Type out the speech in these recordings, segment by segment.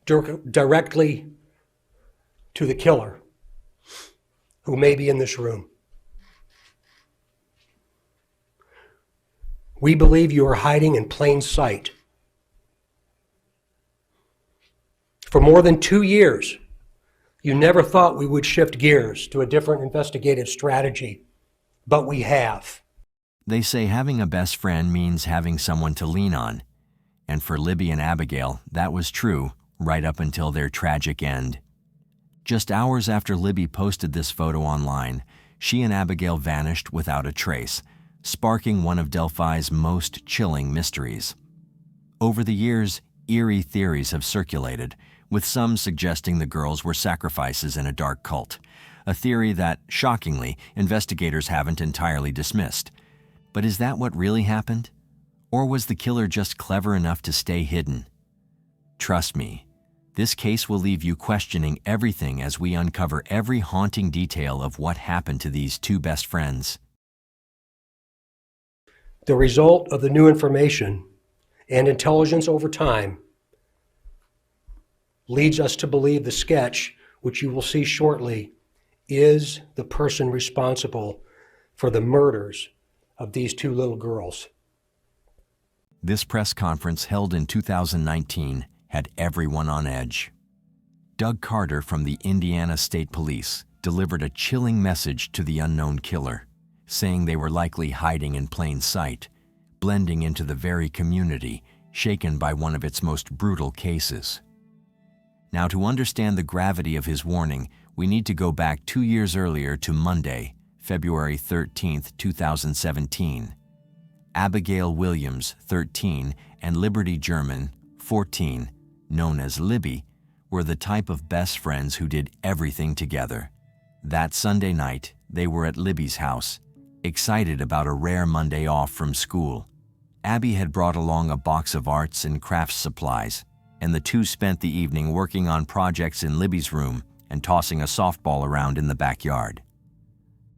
directly to the killer, who may be in this room. We believe you are hiding in plain sight. For more than 2 years, you never thought we would shift gears to a different investigative strategy, but we have. They say having a best friend means having someone to lean on. And for Libby and Abigail, that was true right up until their tragic end. Just hours after Libby posted this photo online, she and Abigail vanished without a trace, sparking one of Delphi's most chilling mysteries. Over the years, eerie theories have circulated, with some suggesting the girls were sacrifices in a dark cult, a theory that, shockingly, investigators haven't entirely dismissed. But is that what really happened? Or was the killer just clever enough to stay hidden? Trust me, this case will leave you questioning everything as we uncover every haunting detail of what happened to these two best friends. The result of the new information and intelligence over time leads us to believe the sketch, which you will see shortly, is the person responsible for the murders of these two little girls. This press conference held in 2019 had everyone on edge. Doug Carter from the Indiana State Police delivered a chilling message to the unknown killer, saying they were likely hiding in plain sight, blending into the very community shaken by one of its most brutal cases. Now, to understand the gravity of his warning, we need to go back 2 years earlier to Monday, February 13, 2017. Abigail Williams, 13, and Liberty German, 14, known as Libby, were the type of best friends who did everything together. That Sunday night, they were at Libby's house, excited about a rare Monday off from school. Abby had brought along a box of arts and crafts supplies, and the two spent the evening working on projects in Libby's room and tossing a softball around in the backyard.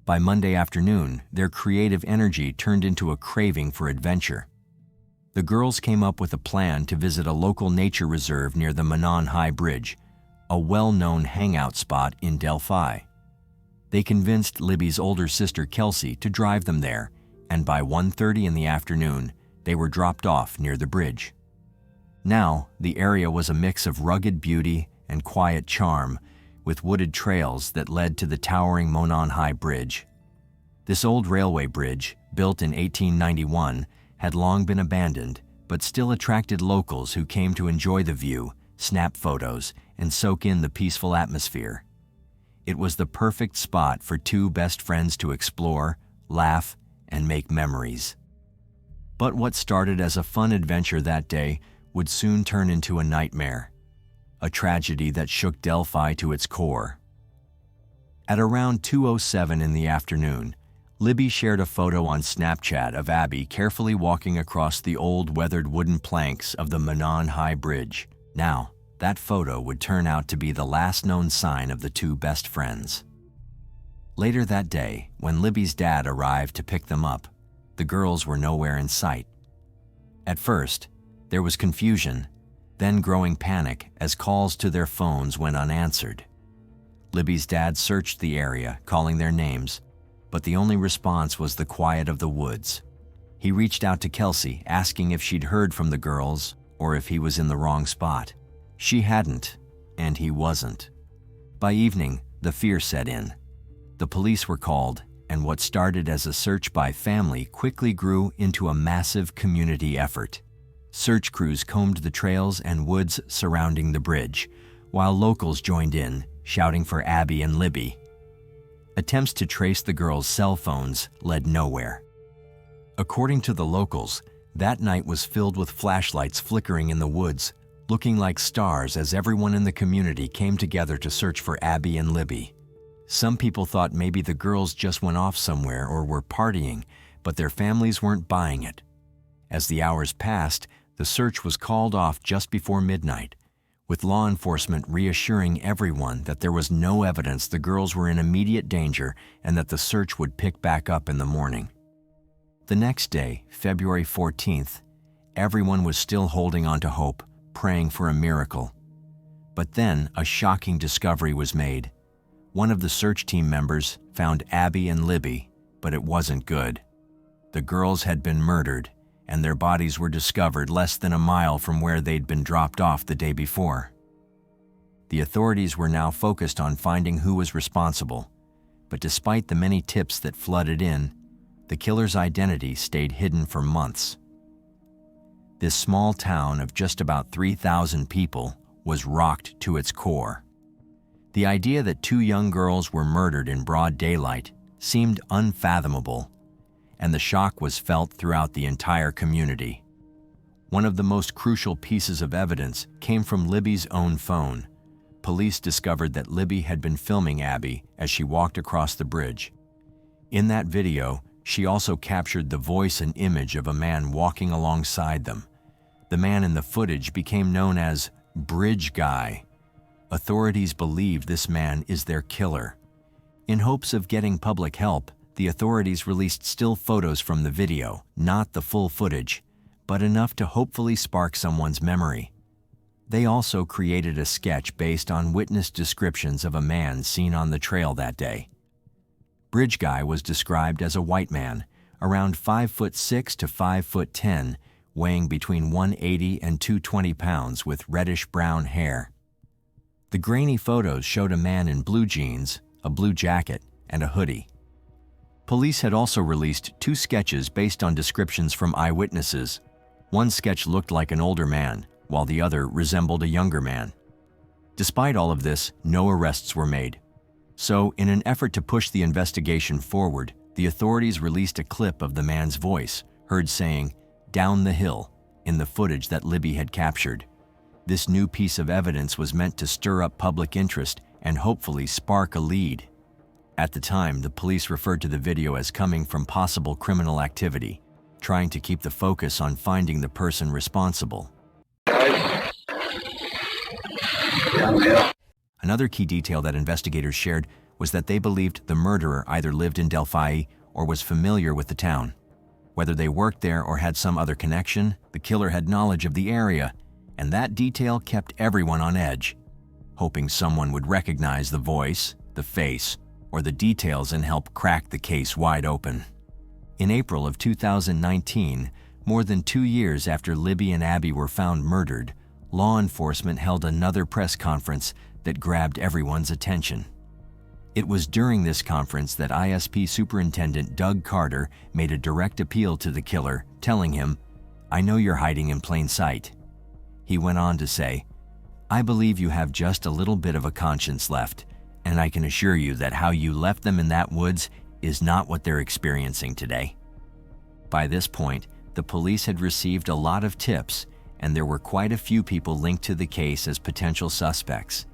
By Monday afternoon, their creative energy turned into a craving for adventure. The girls came up with a plan to visit a local nature reserve near the Manon High Bridge, a well-known hangout spot in Delphi. They convinced Libby's older sister Kelsey to drive them there, and by 1:30 in the afternoon, they were dropped off near the bridge. Now, the area was a mix of rugged beauty and quiet charm, with wooded trails that led to the towering Manon High Bridge. This old railway bridge, built in 1891, had long been abandoned, but still attracted locals who came to enjoy the view, snap photos, and soak in the peaceful atmosphere. It was the perfect spot for two best friends to explore, laugh, and make memories. But what started as a fun adventure that day would soon turn into a nightmare, a tragedy that shook Delphi to its core. At around 2:07 in the afternoon, Libby shared a photo on Snapchat of Abby carefully walking across the old weathered wooden planks of the Manon High Bridge. Now, that photo would turn out to be the last known sign of the two best friends. Later that day, when Libby's dad arrived to pick them up, the girls were nowhere in sight. At first, there was confusion, then growing panic as calls to their phones went unanswered. Libby's dad searched the area, calling their names, but the only response was the quiet of the woods. He reached out to Kelsey, asking if she'd heard from the girls or if he was in the wrong spot. She hadn't, and he wasn't. By evening, the fear set in. The police were called, and what started as a search by family quickly grew into a massive community effort. Search crews combed the trails and woods surrounding the bridge, while locals joined in, shouting for Abby and Libby. Attempts to trace the girls' cell phones led nowhere. According to the locals, that night was filled with flashlights flickering in the woods, looking like stars as everyone in the community came together to search for Abby and Libby. Some people thought maybe the girls just went off somewhere or were partying, but their families weren't buying it. As the hours passed, the search was called off just before midnight, with law enforcement reassuring everyone that there was no evidence the girls were in immediate danger and that the search would pick back up in the morning. The next day, February 14th, everyone was still holding on to hope, praying for a miracle. But then a shocking discovery was made. One of the search team members found Abby and Libby, but it wasn't good. The girls had been murdered, and their bodies were discovered less than a mile from where they'd been dropped off the day before. The authorities were now focused on finding who was responsible, but despite the many tips that flooded in, the killer's identity stayed hidden for months. This small town of just about 3,000 people was rocked to its core. The idea that two young girls were murdered in broad daylight seemed unfathomable, and the shock was felt throughout the entire community. One of the most crucial pieces of evidence came from Libby's own phone. Police discovered that Libby had been filming Abby as she walked across the bridge. In that video, she also captured the voice and image of a man walking alongside them. The man in the footage became known as Bridge Guy. Authorities believe this man is their killer. In hopes of getting public help, the authorities released still photos from the video, not the full footage, but enough to hopefully spark someone's memory. They also created a sketch based on witness descriptions of a man seen on the trail that day. Bridge Guy was described as a white man, around 5'6" to 5'10", weighing between 180 and 220 pounds with reddish-brown hair. The grainy photos showed a man in blue jeans, a blue jacket, and a hoodie. Police had also released 2 sketches based on descriptions from eyewitnesses. One sketch looked like an older man, while the other resembled a younger man. Despite all of this, no arrests were made. So, in an effort to push the investigation forward, the authorities released a clip of the man's voice, heard saying, "Down the hill," in the footage that Libby had captured. This new piece of evidence was meant to stir up public interest and hopefully spark a lead. At the time, the police referred to the video as coming from possible criminal activity, trying to keep the focus on finding the person responsible. Another key detail that investigators shared was that they believed the murderer either lived in Delphi or was familiar with the town. Whether they worked there or had some other connection, the killer had knowledge of the area, and that detail kept everyone on edge, hoping someone would recognize the voice, the face, or the details and help crack the case wide open. In April of 2019, more than 2 years after Libby and Abby were found murdered, law enforcement held another press conference that grabbed everyone's attention. It was during this conference that ISP Superintendent Doug Carter made a direct appeal to the killer, telling him, "I know you're hiding in plain sight." He went on to say, "I believe you have just a little bit of a conscience left, and I can assure you that how you left them in that woods is not what they're experiencing today." By this point, the police had received a lot of tips, and there were quite a few people linked to the case as potential suspects.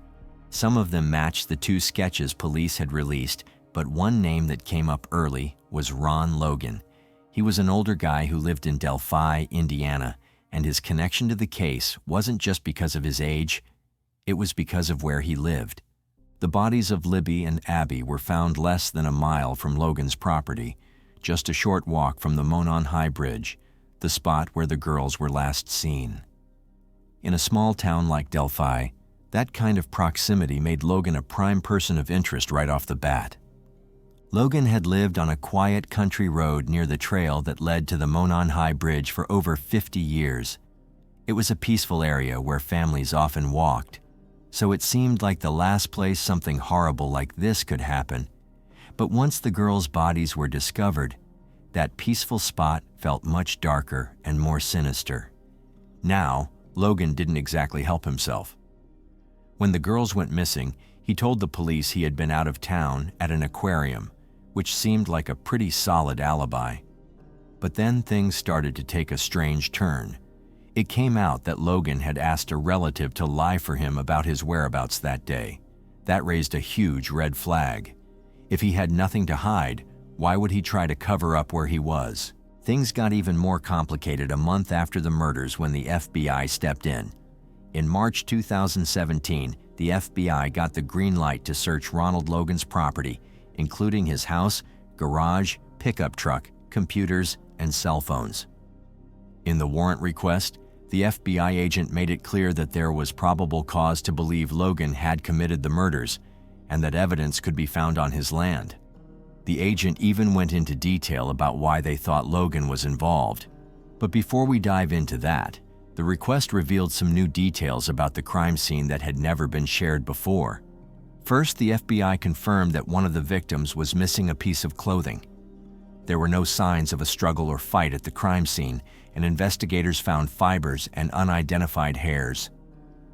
Some of them matched the 2 sketches police had released, but one name that came up early was Ron Logan. He was an older guy who lived in Delphi, Indiana, and his connection to the case wasn't just because of his age, it was because of where he lived. The bodies of Libby and Abby were found less than a mile from Logan's property, just a short walk from the Monon High Bridge, the spot where the girls were last seen. In a small town like Delphi, that kind of proximity made Logan a prime person of interest right off the bat. Logan had lived on a quiet country road near the trail that led to the Monon High Bridge for over 50 years. It was a peaceful area where families often walked, so it seemed like the last place something horrible like this could happen. But once the girls' bodies were discovered, that peaceful spot felt much darker and more sinister. Now, Logan didn't exactly help himself. When the girls went missing, he told the police he had been out of town at an aquarium, which seemed like a pretty solid alibi. But then things started to take a strange turn. It came out that Logan had asked a relative to lie for him about his whereabouts that day. That raised a huge red flag. If he had nothing to hide, why would he try to cover up where he was? Things got even more complicated a month after the murders when the FBI stepped in. In March 2017, the FBI got the green light to search Ronald Logan's property, including his house, garage, pickup truck, computers, and cell phones. In the warrant request, the FBI agent made it clear that there was probable cause to believe Logan had committed the murders and that evidence could be found on his land. The agent even went into detail about why they thought Logan was involved. But before we dive into that, the request revealed some new details about the crime scene that had never been shared before. First, the FBI confirmed that one of the victims was missing a piece of clothing. There were no signs of a struggle or fight at the crime scene, and investigators found fibers and unidentified hairs.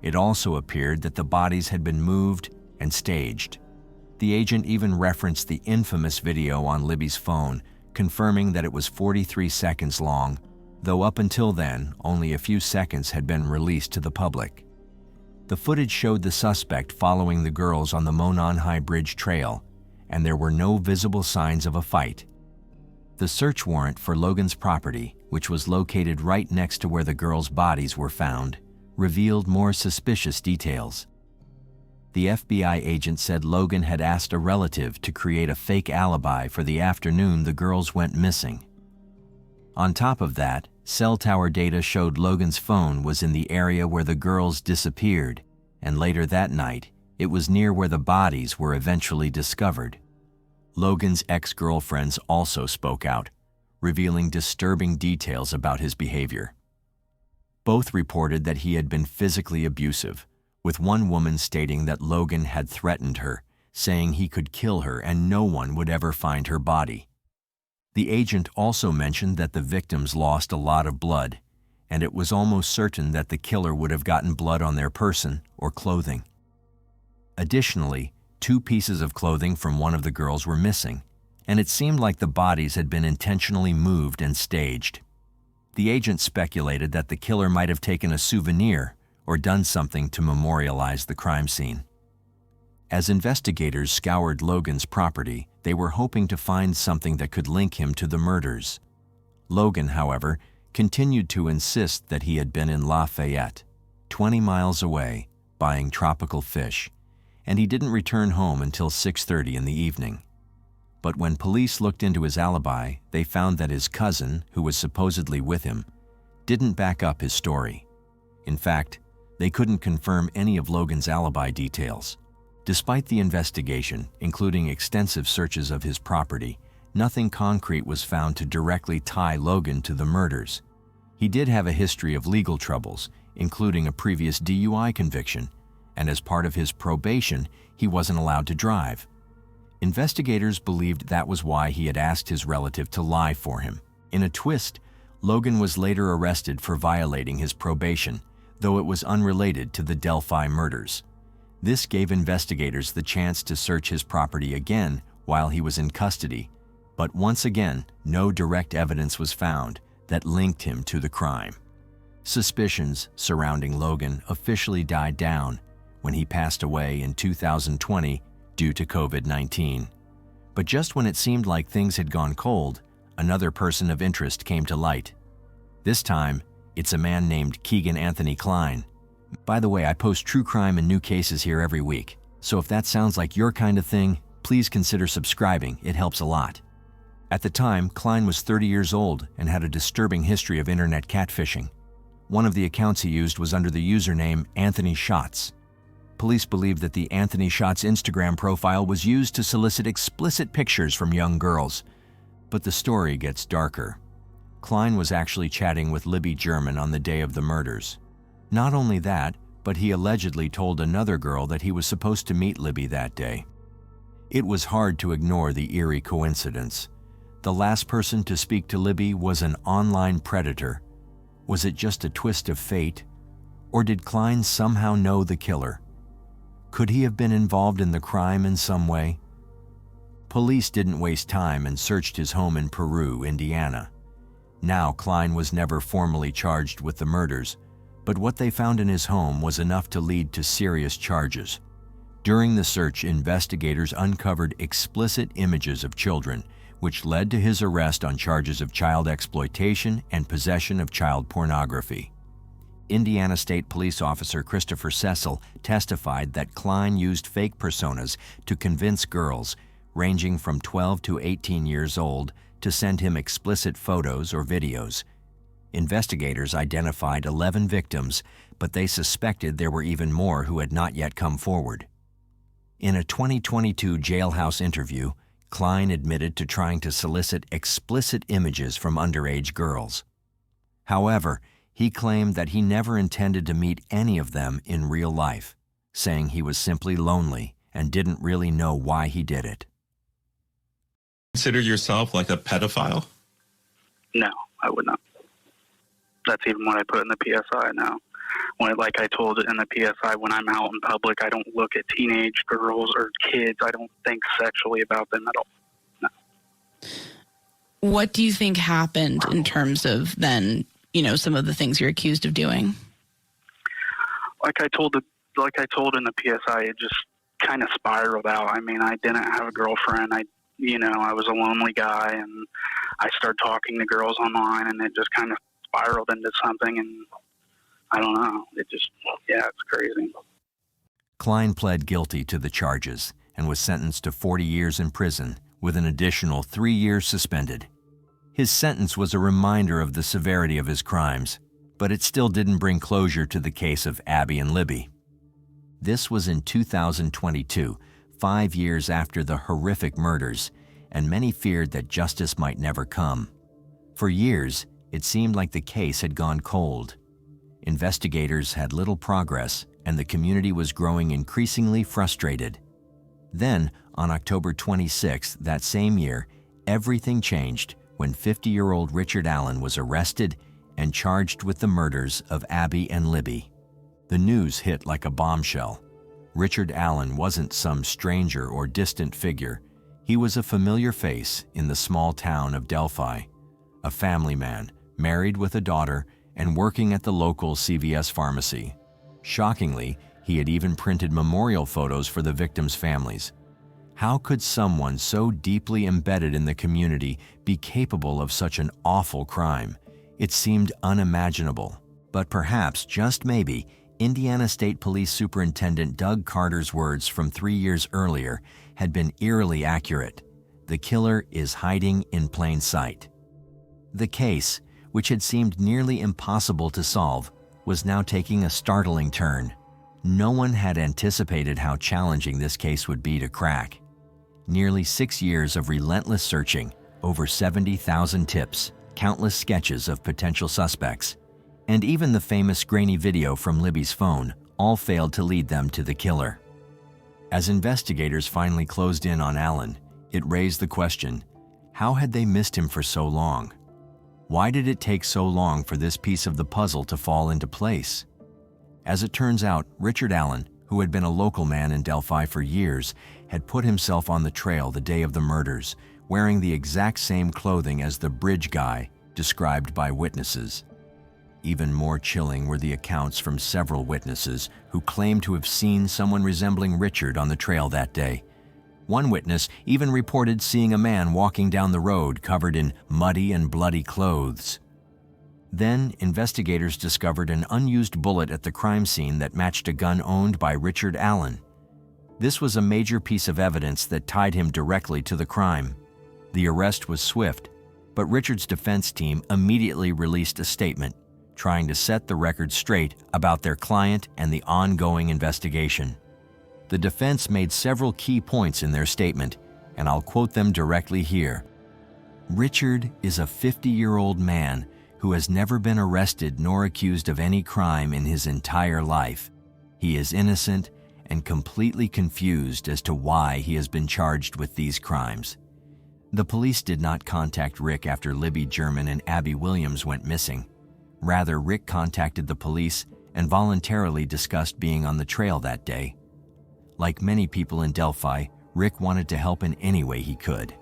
It also appeared that the bodies had been moved and staged. The agent even referenced the infamous video on Libby's phone, confirming that it was 43 seconds long, though up until then, only a few seconds had been released to the public. The footage showed the suspect following the girls on the Monon High Bridge Trail, and there were no visible signs of a fight. The search warrant for Logan's property, which was located right next to where the girls' bodies were found, revealed more suspicious details. The FBI agent said Logan had asked a relative to create a fake alibi for the afternoon the girls went missing. On top of that, cell tower data showed Logan's phone was in the area where the girls disappeared, and later that night, it was near where the bodies were eventually discovered. Logan's ex-girlfriends also spoke out, revealing disturbing details about his behavior. Both reported that he had been physically abusive, with one woman stating that Logan had threatened her, saying he could kill her and no one would ever find her body. The agent also mentioned that the victims lost a lot of blood, and it was almost certain that the killer would have gotten blood on their person or clothing. Additionally, 2 pieces of clothing from one of the girls were missing, and it seemed like the bodies had been intentionally moved and staged. The agent speculated that the killer might have taken a souvenir or done something to memorialize the crime scene. As investigators scoured Logan's property, they were hoping to find something that could link him to the murders. Logan, however, continued to insist that he had been in Lafayette, 20 miles away, buying tropical fish, and he didn't return home until 6:30 in the evening. But when police looked into his alibi, they found that his cousin, who was supposedly with him, didn't back up his story. In fact, they couldn't confirm any of Logan's alibi details. Despite the investigation, including extensive searches of his property, nothing concrete was found to directly tie Logan to the murders. He did have a history of legal troubles, including a previous DUI conviction, and as part of his probation, he wasn't allowed to drive. Investigators believed that was why he had asked his relative to lie for him. In a twist, Logan was later arrested for violating his probation, though it was unrelated to the Delphi murders. This gave investigators the chance to search his property again while he was in custody, but once again, no direct evidence was found that linked him to the crime. Suspicions surrounding Logan officially died down when he passed away in 2020 due to COVID-19. But just when it seemed like things had gone cold, another person of interest came to light. This time, it's a man named Keegan Anthony Klein. By the way, I post true crime and new cases here every week, so if that sounds like your kind of thing, please consider subscribing. It helps a lot. At the time, Klein was 30 years old and had a disturbing history of internet catfishing. One of the accounts he used was under the username Anthony Shots. Police believe that the Anthony Shots Instagram profile was used to solicit explicit pictures from young girls. But the story gets darker. Klein was actually chatting with Libby German on the day of the murders. Not only that, but he allegedly told another girl that he was supposed to meet Libby that day. It was hard to ignore the eerie coincidence. The last person to speak to Libby was an online predator. Was it just a twist of fate? Or did Klein somehow know the killer? Could he have been involved in the crime in some way? Police didn't waste time and searched his home in Peru, Indiana. Now, Klein was never formally charged with the murders, but what they found in his home was enough to lead to serious charges. During the search, investigators uncovered explicit images of children, which led to his arrest on charges of child exploitation and possession of child pornography. Indiana State Police Officer Christopher Cecil testified that Klein used fake personas to convince girls, ranging from 12 to 18 years old, to send him explicit photos or videos. Investigators identified 11 victims, but they suspected there were even more who had not yet come forward. In a 2022 jailhouse interview, Klein admitted to trying to solicit explicit images from underage girls. However, he claimed that he never intended to meet any of them in real life, saying he was simply lonely and didn't really know why he did it. Consider yourself like a pedophile? No, I would not. That's even what I put in the PSI now. Like I told it in the PSI, when I'm out in public, I don't look at teenage girls or kids. I don't think sexually about them at all. No. What do you think happened in terms of then, some of the things you're accused of doing? Like I told in the PSI, it just kind of spiraled out. I mean, I didn't have a girlfriend. I was a lonely guy, and I started talking to girls online, and it just kind of spiraled into something, and I don't know. It's crazy. Klein pled guilty to the charges and was sentenced to 40 years in prison with an additional 3 years suspended. His sentence was a reminder of the severity of his crimes, but it still didn't bring closure to the case of Abby and Libby. This was in 2022, 5 years after the horrific murders, and many feared that justice might never come. For years, it seemed like the case had gone cold. Investigators had little progress, and the community was growing increasingly frustrated. Then, on October 26th that same year, everything changed when 50-year-old Richard Allen was arrested and charged with the murders of Abby and Libby. The news hit like a bombshell. Richard Allen wasn't some stranger or distant figure. He was a familiar face in the small town of Delphi, a family man, married with a daughter, and working at the local CVS pharmacy. Shockingly, he had even printed memorial photos for the victims' families. How could someone so deeply embedded in the community be capable of such an awful crime? It seemed unimaginable. But perhaps, just maybe, Indiana State Police Superintendent Doug Carter's words from 3 years earlier had been eerily accurate. The killer is hiding in plain sight. The case, which had seemed nearly impossible to solve, was now taking a startling turn. No one had anticipated how challenging this case would be to crack. Nearly 6 years of relentless searching, over 70,000 tips, countless sketches of potential suspects, and even the famous grainy video from Libby's phone all failed to lead them to the killer. As investigators finally closed in on Allen, it raised the question, how had they missed him for so long? Why did it take so long for this piece of the puzzle to fall into place? As it turns out, Richard Allen, who had been a local man in Delphi for years, had put himself on the trail the day of the murders, wearing the exact same clothing as the bridge guy described by witnesses. Even more chilling were the accounts from several witnesses who claimed to have seen someone resembling Richard on the trail that day. One witness even reported seeing a man walking down the road covered in muddy and bloody clothes. Then, investigators discovered an unused bullet at the crime scene that matched a gun owned by Richard Allen. This was a major piece of evidence that tied him directly to the crime. The arrest was swift, but Richard's defense team immediately released a statement, trying to set the record straight about their client and the ongoing investigation. The defense made several key points in their statement, and I'll quote them directly here. Richard is a 50-year-old man who has never been arrested nor accused of any crime in his entire life. He is innocent and completely confused as to why he has been charged with these crimes. The police did not contact Rick after Libby German and Abby Williams went missing. Rather, Rick contacted the police and voluntarily discussed being on the trail that day. Like many people in Delphi, Rick wanted to help in any way he could.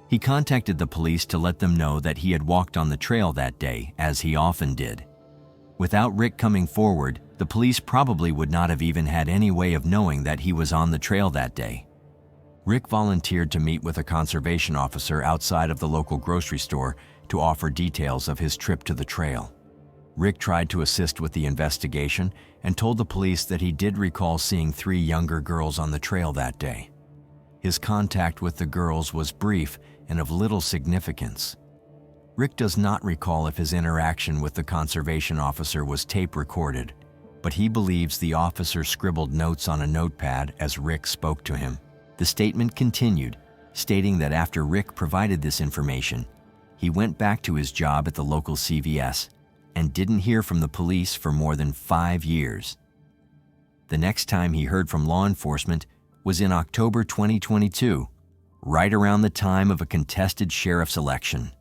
He contacted the police to let them know that he had walked on the trail that day, as he often did. Without Rick coming forward, the police probably would not have even had any way of knowing that he was on the trail that day. Rick volunteered to meet with a conservation officer outside of the local grocery store to offer details of his trip to the trail. Rick tried to assist with the investigation and told the police that he did recall seeing 3 younger girls on the trail that day. His contact with the girls was brief and of little significance. Rick does not recall if his interaction with the conservation officer was tape recorded, but he believes the officer scribbled notes on a notepad as Rick spoke to him. The statement continued, stating that after Rick provided this information, he went back to his job at the local CVS and didn't hear from the police for more than 5 years. The next time he heard from law enforcement was in October 2022, right around the time of a contested sheriff's election.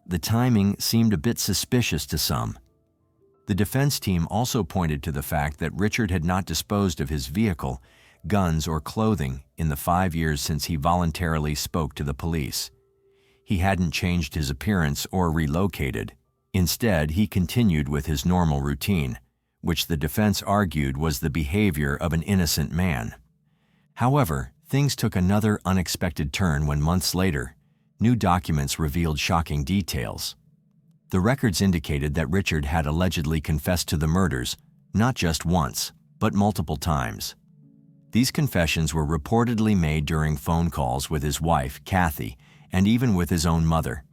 The timing seemed a bit suspicious to some. The defense team also pointed to the fact that Richard had not disposed of his vehicle, guns, or clothing in the 5 years since he voluntarily spoke to the police. He hadn't changed his appearance or relocated. Instead, he continued with his normal routine, which the defense argued was the behavior of an innocent man. However, things took another unexpected turn when months later, new documents revealed shocking details. The records indicated that Richard had allegedly confessed to the murders, not just once, but multiple times. These confessions were reportedly made during phone calls with his wife, Kathy, and even with his own mother.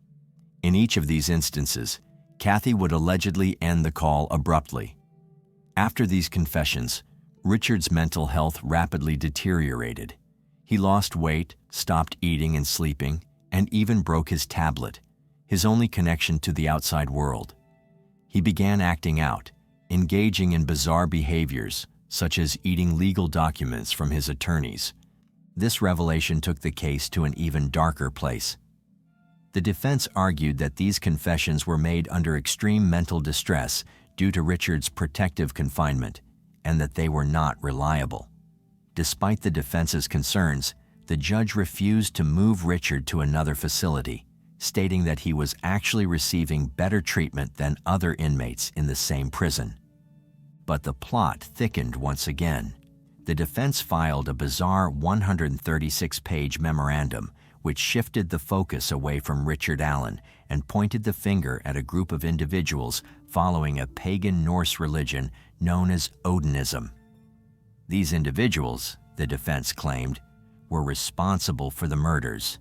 In each of these instances, Kathy would allegedly end the call abruptly. After these confessions, Richard's mental health rapidly deteriorated. He lost weight, stopped eating and sleeping, and even broke his tablet, his only connection to the outside world. He began acting out, engaging in bizarre behaviors, such as eating legal documents from his attorneys. This revelation took the case to an even darker place. The defense argued that these confessions were made under extreme mental distress due to Richard's protective confinement, and that they were not reliable. Despite the defense's concerns, the judge refused to move Richard to another facility, stating that he was actually receiving better treatment than other inmates in the same prison. But the plot thickened once again. The defense filed a bizarre 136-page memorandum which shifted the focus away from Richard Allen and pointed the finger at a group of individuals following a pagan Norse religion known as Odinism. These individuals, the defense claimed, were responsible for the murders.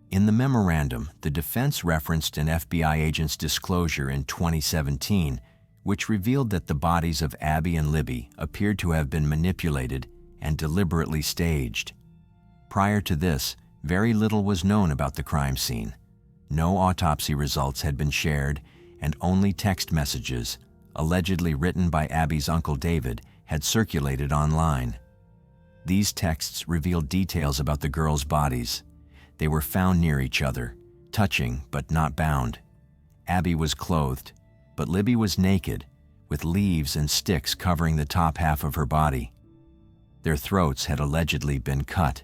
In the memorandum, the defense referenced an FBI agent's disclosure in 2017, which revealed that the bodies of Abby and Libby appeared to have been manipulated and deliberately staged. Prior to this, very little was known about the crime scene. No autopsy results had been shared, and only text messages, allegedly written by Abby's Uncle David, had circulated online. These texts revealed details about the girls' bodies. They were found near each other, touching but not bound. Abby was clothed, but Libby was naked, with leaves and sticks covering the top half of her body. Their throats had allegedly been cut.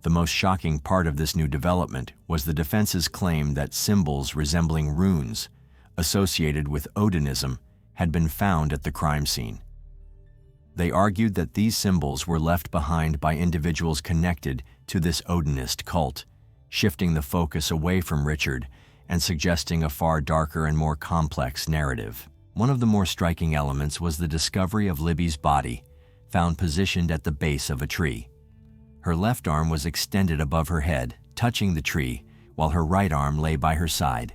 The most shocking part of this new development was the defense's claim that symbols resembling runes, associated with Odinism, had been found at the crime scene. They argued that these symbols were left behind by individuals connected to this Odinist cult, shifting the focus away from Richard and suggesting a far darker and more complex narrative. One of the more striking elements was the discovery of Libby's body, found positioned at the base of a tree. Her left arm was extended above her head, touching the tree, while her right arm lay by her side.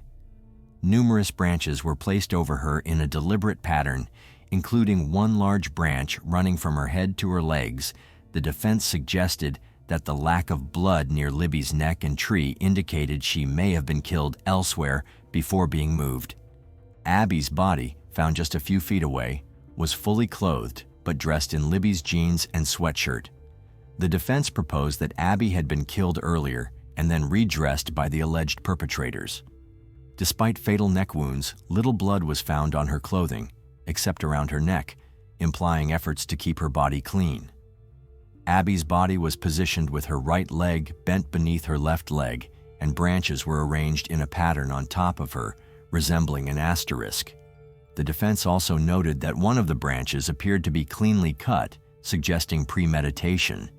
Numerous branches were placed over her in a deliberate pattern, including one large branch running from her head to her legs. The defense suggested that the lack of blood near Libby's neck and tree indicated she may have been killed elsewhere before being moved. Abby's body, found just a few feet away, was fully clothed but dressed in Libby's jeans and sweatshirt. The defense proposed that Abby had been killed earlier and then redressed by the alleged perpetrators. Despite fatal neck wounds, little blood was found on her clothing, except around her neck, implying efforts to keep her body clean. Abby's body was positioned with her right leg bent beneath her left leg, and branches were arranged in a pattern on top of her, resembling an asterisk. The defense also noted that one of the branches appeared to be cleanly cut, suggesting premeditation.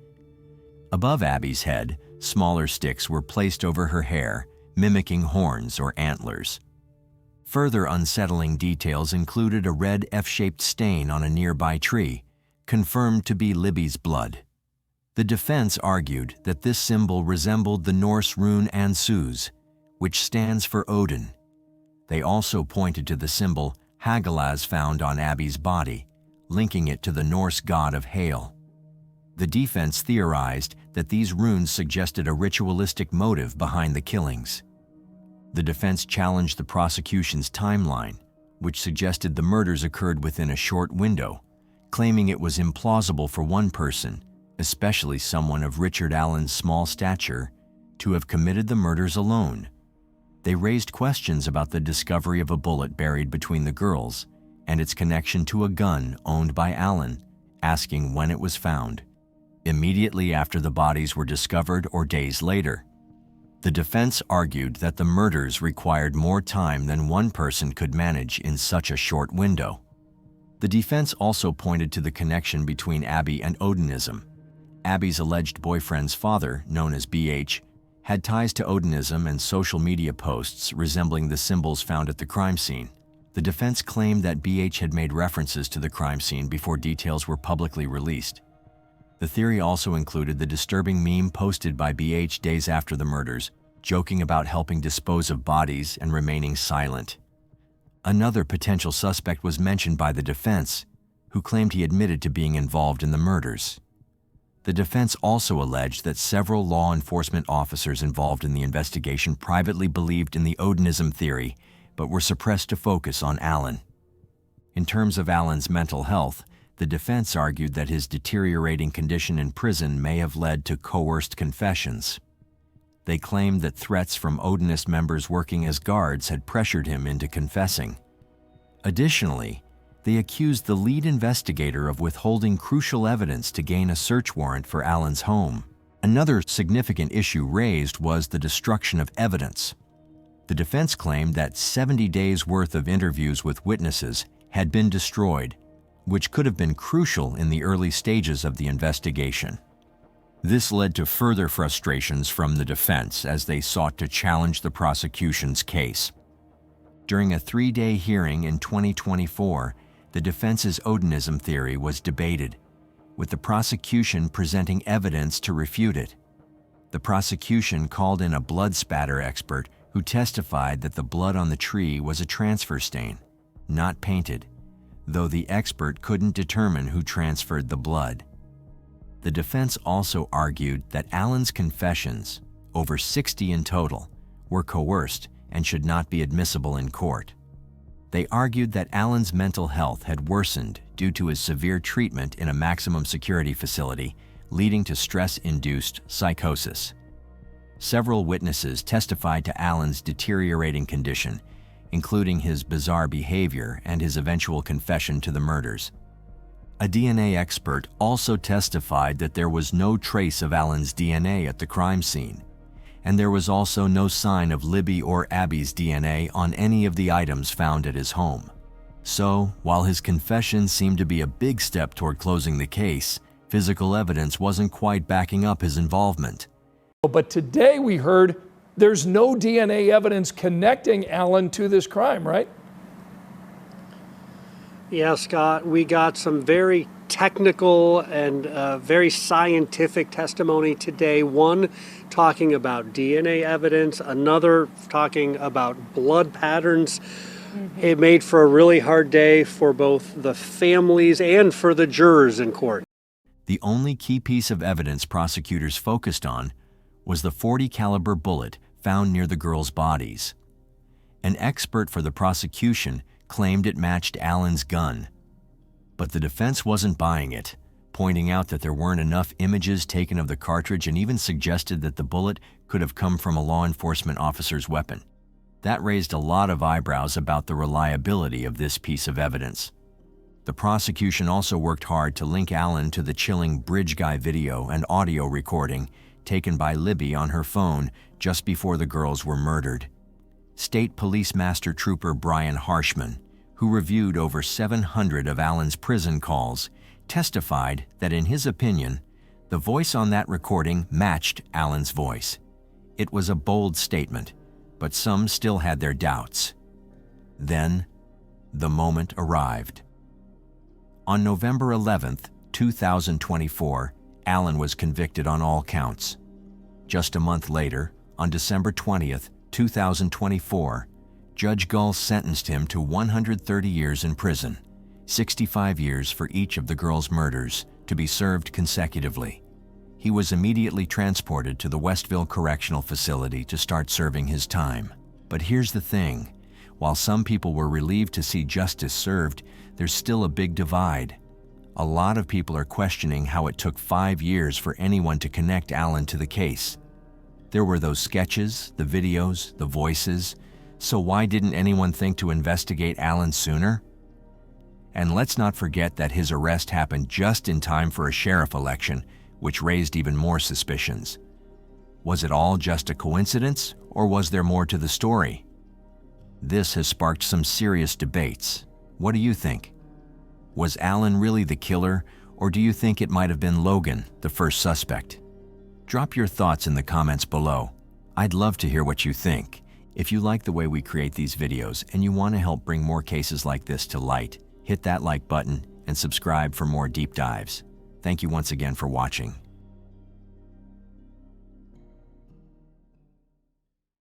Above Abby's head, smaller sticks were placed over her hair, mimicking horns or antlers. Further unsettling details included a red F-shaped stain on a nearby tree, confirmed to be Libby's blood. The defense argued that this symbol resembled the Norse rune Ansuz, which stands for Odin. They also pointed to the symbol Hagalaz found on Abby's body, linking it to the Norse god of hail. The defense theorized that these runes suggested a ritualistic motive behind the killings. The defense challenged the prosecution's timeline, which suggested the murders occurred within a short window, claiming it was implausible for one person, especially someone of Richard Allen's small stature, to have committed the murders alone. They raised questions about the discovery of a bullet buried between the girls and its connection to a gun owned by Allen, asking when it was found, immediately after the bodies were discovered or days later. The defense argued that the murders required more time than one person could manage in such a short window. The defense also pointed to the connection between Abby and Odinism. Abby's alleged boyfriend's father, known as BH, had ties to Odinism and social media posts resembling the symbols found at the crime scene. The defense claimed that BH had made references to the crime scene before details were publicly released. The theory also included the disturbing meme posted by BH days after the murders, joking about helping dispose of bodies and remaining silent. Another potential suspect was mentioned by the defense, who claimed he admitted to being involved in the murders. The defense also alleged that several law enforcement officers involved in the investigation privately believed in the Odinism theory, but were suppressed to focus on Allen. In terms of Allen's mental health, the defense argued that his deteriorating condition in prison may have led to coerced confessions. They claimed that threats from Odinist members working as guards had pressured him into confessing. Additionally, they accused the lead investigator of withholding crucial evidence to gain a search warrant for Allen's home. Another significant issue raised was the destruction of evidence. The defense claimed that 70 days' worth of interviews with witnesses had been destroyed, which could have been crucial in the early stages of the investigation. This led to further frustrations from the defense as they sought to challenge the prosecution's case. During a 3-day hearing in 2024, the defense's Odinism theory was debated, with the prosecution presenting evidence to refute it. The prosecution called in a blood spatter expert who testified that the blood on the tree was a transfer stain, not painted, though the expert couldn't determine who transferred the blood. The defense also argued that Allen's confessions, over 60 in total, were coerced and should not be admissible in court. They argued that Allen's mental health had worsened due to his severe treatment in a maximum security facility, leading to stress-induced psychosis. Several witnesses testified to Allen's deteriorating condition, including his bizarre behavior and his eventual confession to the murders. A DNA expert also testified that there was no trace of Allen's DNA at the crime scene, and there was also no sign of Libby or Abby's DNA on any of the items found at his home. So, while his confession seemed to be a big step toward closing the case, physical evidence wasn't quite backing up his involvement. But today we heard there's no DNA evidence connecting Allen to this crime, right? Yeah, Scott, we got some very technical and very scientific testimony today. One talking about DNA evidence, another talking about blood patterns. It made for a really hard day for both the families and for the jurors in court. The only key piece of evidence prosecutors focused on was the .40 caliber bullet found near the girls' bodies. An expert for the prosecution claimed it matched Allen's gun, but the defense wasn't buying it, pointing out that there weren't enough images taken of the cartridge and even suggested that the bullet could have come from a law enforcement officer's weapon. That raised a lot of eyebrows about the reliability of this piece of evidence. The prosecution also worked hard to link Allen to the chilling Bridge Guy video and audio recording taken by Libby on her phone just before the girls were murdered. State Police Master Trooper Brian Harshman, who reviewed over 700 of Allen's prison calls, testified that in his opinion, the voice on that recording matched Allen's voice. It was a bold statement, but some still had their doubts. Then, the moment arrived. On November 11th, 2024, Allen was convicted on all counts. Just a month later, on December 20th, 2024, Judge Gull sentenced him to 130 years in prison, 65 years for each of the girls' murders, to be served consecutively. He was immediately transported to the Westville Correctional Facility to start serving his time. But here's the thing. While some people were relieved to see justice served, there's still a big divide. A lot of people are questioning how it took 5 years for anyone to connect Alan to the case. There were those sketches, the videos, the voices. So why didn't anyone think to investigate Alan sooner? And let's not forget that his arrest happened just in time for a sheriff election, which raised even more suspicions. Was it all just a coincidence, or was there more to the story? This has sparked some serious debates. What do you think? Was Alan really the killer, or do you think it might have been Logan, the first suspect? Drop your thoughts in the comments below. I'd love to hear what you think. If you like the way we create these videos and you want to help bring more cases like this to light, hit that like button and subscribe for more deep dives. Thank you once again for watching.